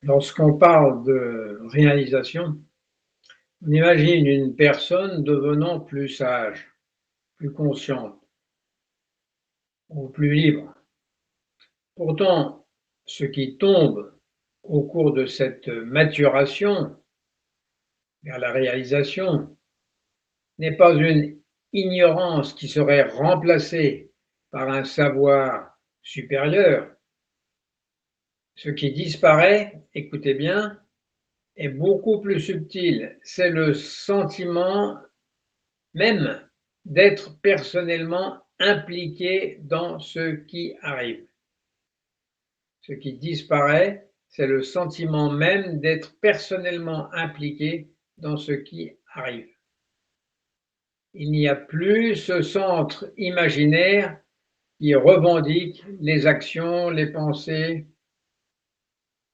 Lorsqu'on parle de réalisation, on imagine une personne devenant plus sage, plus consciente ou plus libre. Pourtant, ce qui tombe au cours de cette maturation vers la réalisation n'est pas une ignorance qui serait remplacée par un savoir supérieur. Ce qui disparaît, écoutez bien, est beaucoup plus subtil. C'est le sentiment même d'être personnellement impliqué dans ce qui arrive. Ce qui disparaît, c'est le sentiment même d'être personnellement impliqué dans ce qui arrive. Il n'y a plus ce centre imaginaire qui revendique les actions, les pensées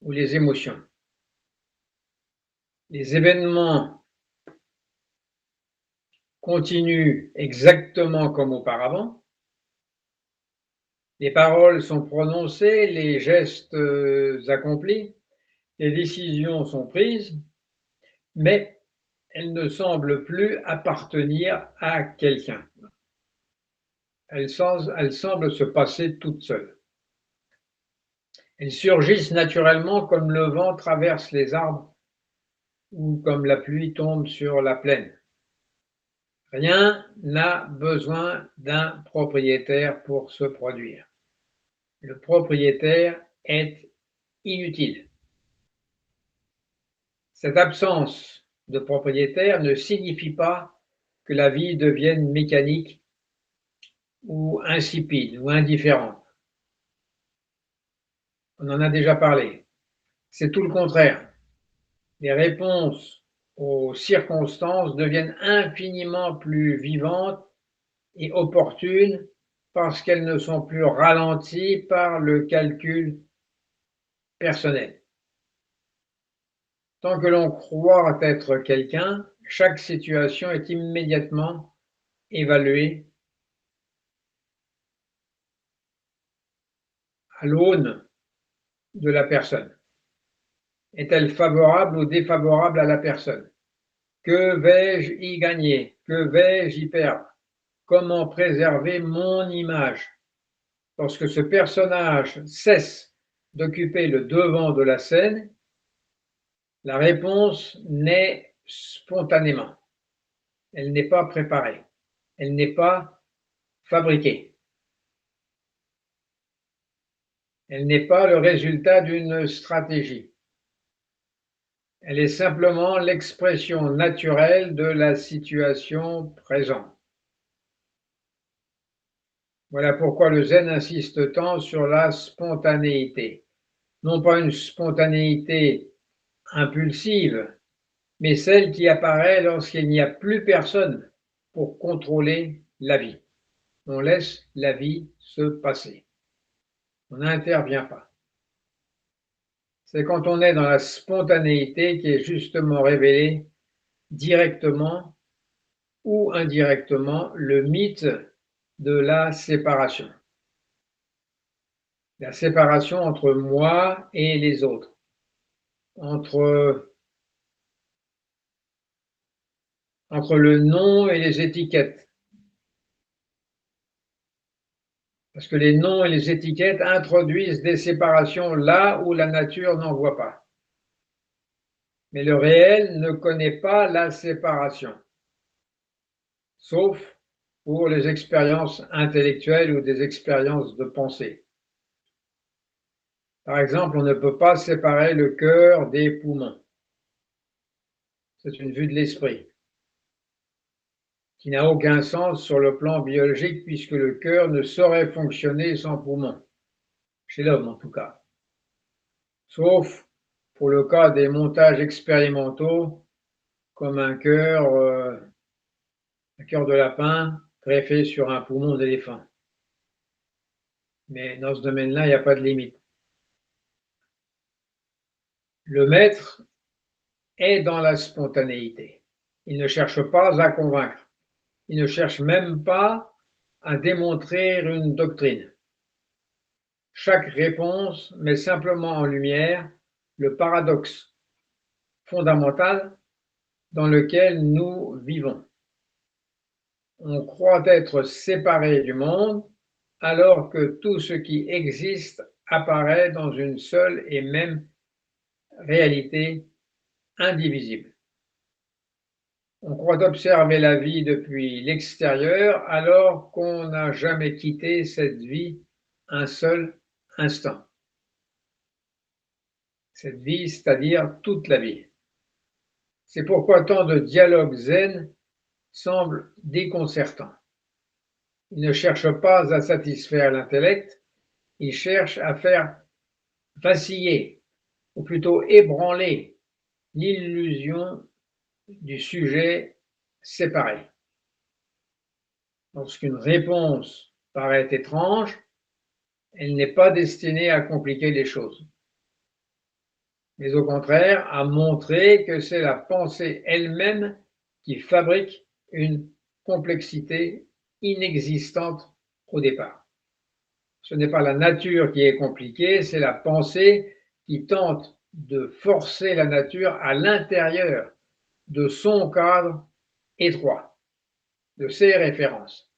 ou les émotions. Les événements continuent exactement comme auparavant. Les paroles sont prononcées, les gestes accomplis, les décisions sont prises, mais elles ne semblent plus appartenir à quelqu'un. Elles semblent se passer toutes seules. Elles surgissent naturellement comme le vent traverse les arbres ou comme la pluie tombe sur la plaine. Rien n'a besoin d'un propriétaire pour se produire. Le propriétaire est inutile. Cette absence de propriétaire ne signifie pas que la vie devienne mécanique ou insipide ou indifférente. On en a déjà parlé. C'est tout le contraire. Les réponses aux circonstances deviennent infiniment plus vivantes et opportunes parce qu'elles ne sont plus ralenties par le calcul personnel. Tant que l'on croit être quelqu'un, chaque situation est immédiatement évaluée à l'aune de la personne. Est-elle favorable ou défavorable à la personne? Que vais-je y gagner? Que vais-je y perdre? Comment préserver mon image? Lorsque ce personnage cesse d'occuper le devant de la scène, la réponse naît spontanément. Elle n'est pas préparée. Elle n'est pas fabriquée. Elle n'est pas le résultat d'une stratégie. Elle est simplement l'expression naturelle de la situation présente. Voilà pourquoi le zen insiste tant sur la spontanéité. Non pas une spontanéité impulsive, mais celle qui apparaît lorsqu'il n'y a plus personne pour contrôler la vie. On laisse la vie se passer. On n'intervient pas. C'est quand on est dans la spontanéité qui est justement révélé directement ou indirectement le mythe de la séparation. La séparation entre moi et les autres, entre le nom et les étiquettes. Parce que les noms et les étiquettes introduisent des séparations là où la nature n'en voit pas. Mais le réel ne connaît pas la séparation, sauf pour les expériences intellectuelles ou des expériences de pensée. Par exemple, on ne peut pas séparer le cœur des poumons. C'est une vue de l'esprit qui n'a aucun sens sur le plan biologique puisque le cœur ne saurait fonctionner sans poumons, chez l'homme en tout cas. Sauf pour le cas des montages expérimentaux comme un cœur de lapin greffé sur un poumon d'éléphant. Mais dans ce domaine-là, il n'y a pas de limite. Le maître est dans la spontanéité. Il ne cherche pas à convaincre. Il ne cherche même pas à démontrer une doctrine. Chaque réponse met simplement en lumière le paradoxe fondamental dans lequel nous vivons. On croit être séparé du monde alors que tout ce qui existe apparaît dans une seule et même réalité indivisible. On croit observer la vie depuis l'extérieur alors qu'on n'a jamais quitté cette vie un seul instant. Cette vie, c'est-à-dire toute la vie. C'est pourquoi tant de dialogues zen semblent déconcertants. Ils ne cherchent pas à satisfaire l'intellect, ils cherchent à faire vaciller, ou plutôt ébranler, l'illusion du sujet séparé. Lorsqu'une réponse paraît étrange, elle n'est pas destinée à compliquer les choses, mais au contraire à montrer que c'est la pensée elle-même qui fabrique une complexité inexistante au départ. Ce n'est pas la nature qui est compliquée, c'est la pensée qui tente de forcer la nature à l'intérieur de son cadre étroit, de ses références.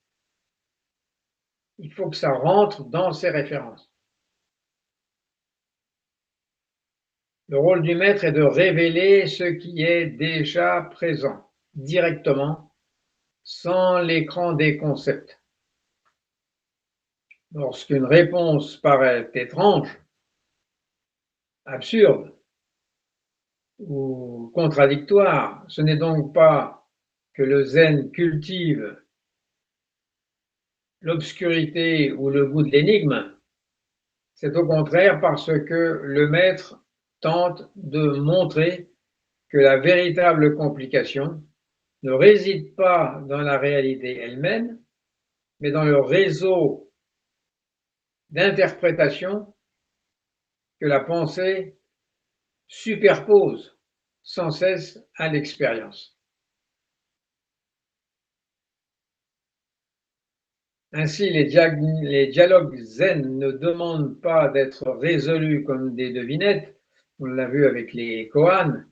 Il faut que ça rentre dans ses références. Le rôle du maître est de révéler ce qui est déjà présent, directement, sans l'écran des concepts. Lorsqu'une réponse paraît étrange, absurde ou contradictoire, ce n'est donc pas que le zen cultive l'obscurité ou le goût de l'énigme, c'est au contraire parce que le maître tente de montrer que la véritable complication ne réside pas dans la réalité elle-même, mais dans le réseau d'interprétation que la pensée superpose sans cesse à l'expérience. Ainsi, les dialogues zen ne demandent pas d'être résolus comme des devinettes, on l'a vu avec les koans,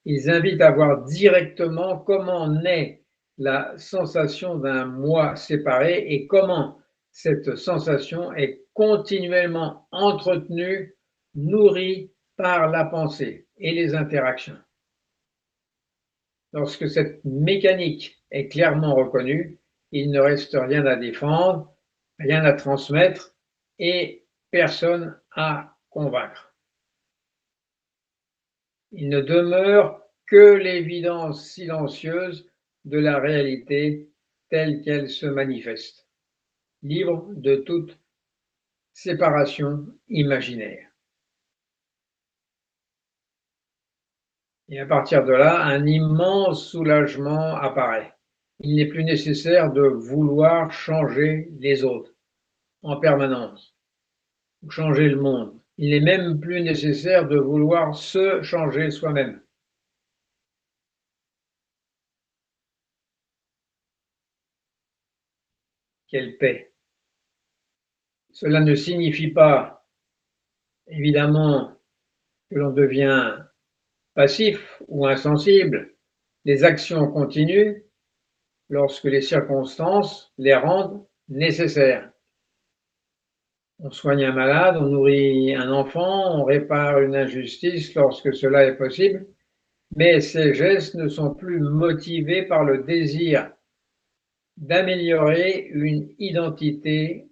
ils invitent à voir directement comment naît la sensation d'un moi séparé et comment cette sensation est continuellement entretenue, nourrie par la pensée et les interactions. Lorsque cette mécanique est clairement reconnue, il ne reste rien à défendre, rien à transmettre et personne à convaincre. Il ne demeure que l'évidence silencieuse de la réalité telle qu'elle se manifeste, libre de toute séparation imaginaire. Et à partir de là, un immense soulagement apparaît. Il n'est plus nécessaire de vouloir changer les autres en permanence, ou changer le monde. Il n'est même plus nécessaire de vouloir se changer soi-même. Quelle paix! Cela ne signifie pas, évidemment, que l'on devient passif ou insensible. Les actions continuent lorsque les circonstances les rendent nécessaires. On soigne un malade, on nourrit un enfant, on répare une injustice lorsque cela est possible, mais ces gestes ne sont plus motivés par le désir d'améliorer une identité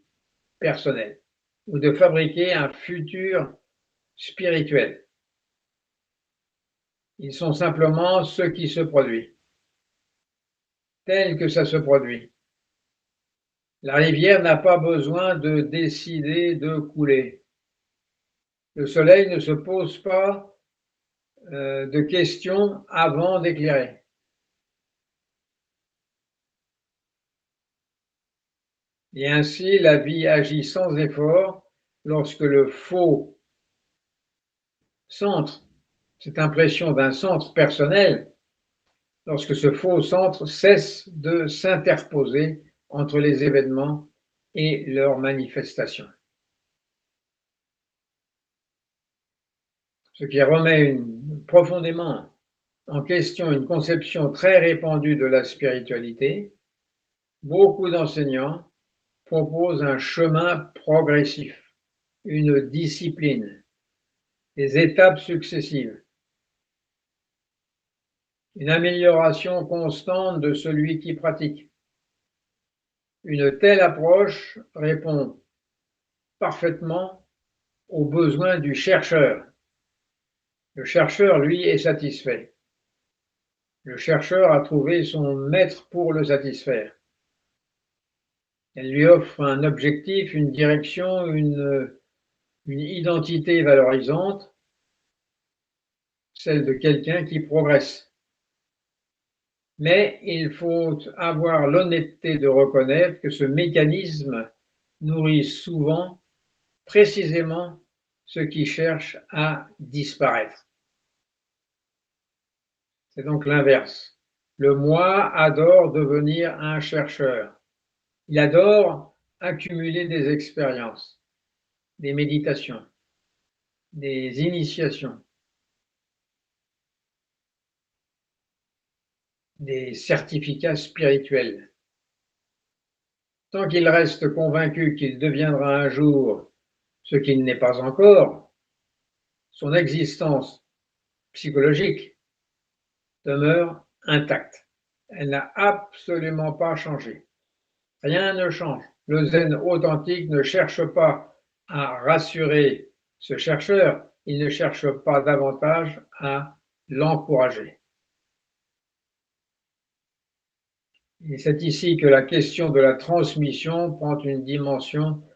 personnelle ou de fabriquer un futur spirituel. Ils sont simplement ce qui se produit, tel que ça se produit. La rivière n'a pas besoin de décider de couler. Le soleil ne se pose pas de questions avant d'éclairer. Et ainsi, la vie agit sans effort lorsque le faux centre, cette impression d'un centre personnel, lorsque ce faux centre cesse de s'interposer entre les événements et leurs manifestations. ce qui remet profondément en question une conception très répandue de la spiritualité, beaucoup d'enseignants proposent un chemin progressif, une discipline, des étapes successives, une amélioration constante de celui qui pratique. Une telle approche répond parfaitement aux besoins du chercheur. Le chercheur, lui, est satisfait. Le chercheur a trouvé son maître pour le satisfaire. Elle lui offre un objectif, une direction, une identité valorisante, celle de quelqu'un qui progresse. Mais il faut avoir l'honnêteté de reconnaître que ce mécanisme nourrit souvent précisément ceux qui cherchent à disparaître. C'est donc l'inverse. Le moi adore devenir un chercheur. Il adore accumuler des expériences, des méditations, des initiations, des certificats spirituels. Tant qu'il reste convaincu qu'il deviendra un jour ce qu'il n'est pas encore, son existence psychologique demeure intacte. Elle n'a absolument pas changé. Rien ne change. Le zen authentique ne cherche pas à rassurer ce chercheur, il ne cherche pas davantage à l'encourager. Et c'est ici que la question de la transmission prend une dimension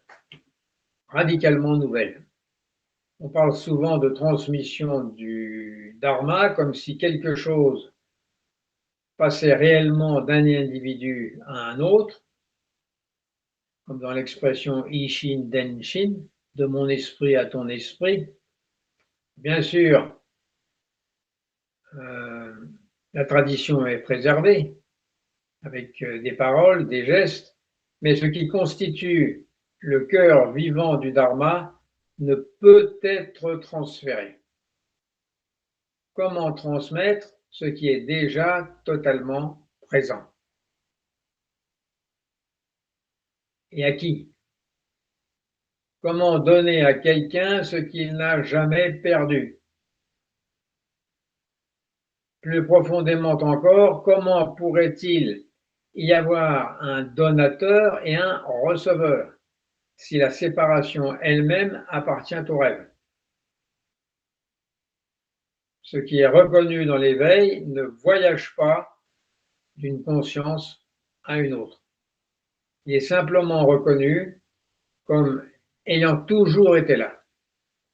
radicalement nouvelle. On parle souvent de transmission du dharma comme si quelque chose passait réellement d'un individu à un autre, comme dans l'expression Ishin Denshin, de mon esprit à ton esprit. Bien sûr, la tradition est préservée avec des paroles, des gestes, mais ce qui constitue le cœur vivant du dharma ne peut être transféré. Comment transmettre ce qui est déjà totalement présent? Et à qui? Comment donner à quelqu'un ce qu'il n'a jamais perdu? Plus profondément encore, comment pourrait-il y avoir un donateur et un receveur si la séparation elle-même appartient au rêve? Ce qui est reconnu dans l'éveil ne voyage pas d'une conscience à une autre. Il est simplement reconnu comme ayant toujours été là.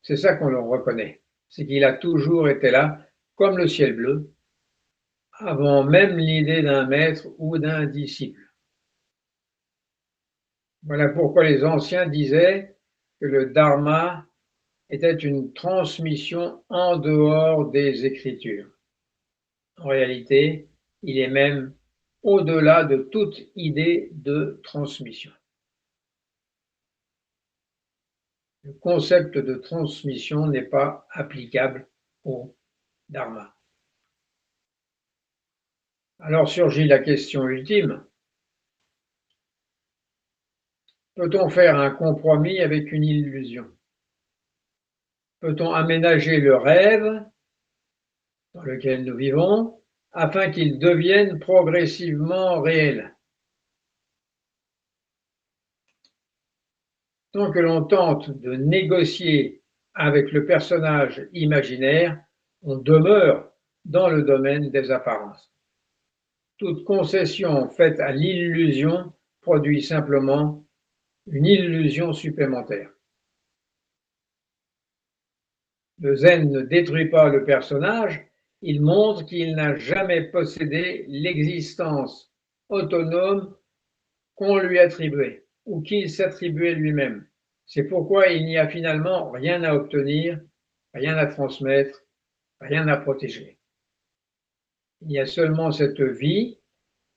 C'est ça qu'on le reconnaît, c'est qu'il a toujours été là, comme le ciel bleu, avant même l'idée d'un maître ou d'un disciple. Voilà pourquoi les anciens disaient que le dharma était une transmission en dehors des Écritures. En réalité, il est même au-delà de toute idée de transmission. Le concept de transmission n'est pas applicable au dharma. Alors surgit la question ultime. Peut-on faire un compromis avec une illusion? Peut-on aménager le rêve dans lequel nous vivons afin qu'il devienne progressivement réel? Tant que l'on tente de négocier avec le personnage imaginaire, on demeure dans le domaine des apparences. Toute concession faite à l'illusion produit simplement une illusion supplémentaire. Le zen ne détruit pas le personnage, il montre qu'il n'a jamais possédé l'existence autonome qu'on lui attribuait ou qu'il s'attribuait lui-même. C'est pourquoi il n'y a finalement rien à obtenir, rien à transmettre, rien à protéger. Il y a seulement cette vie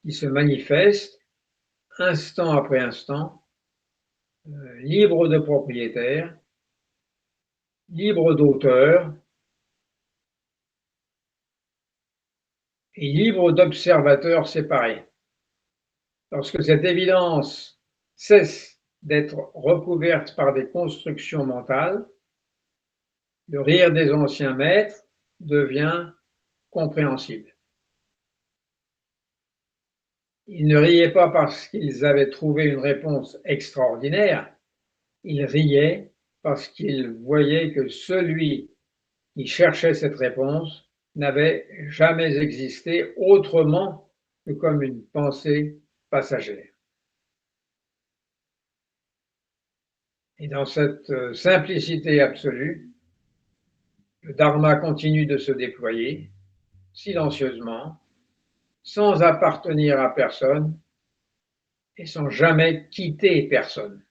qui se manifeste instant après instant, libre de propriétaire, libre d'auteur, et libre d'observateurs séparés. Lorsque cette évidence cesse d'être recouverte par des constructions mentales, le rire des anciens maîtres devient compréhensible. Ils ne riaient pas parce qu'ils avaient trouvé une réponse extraordinaire, ils riaient parce qu'ils voyaient que celui qui cherchait cette réponse n'avait jamais existé autrement que comme une pensée passagère. Et dans cette simplicité absolue, le dharma continue de se déployer silencieusement, sans appartenir à personne et sans jamais quitter personne.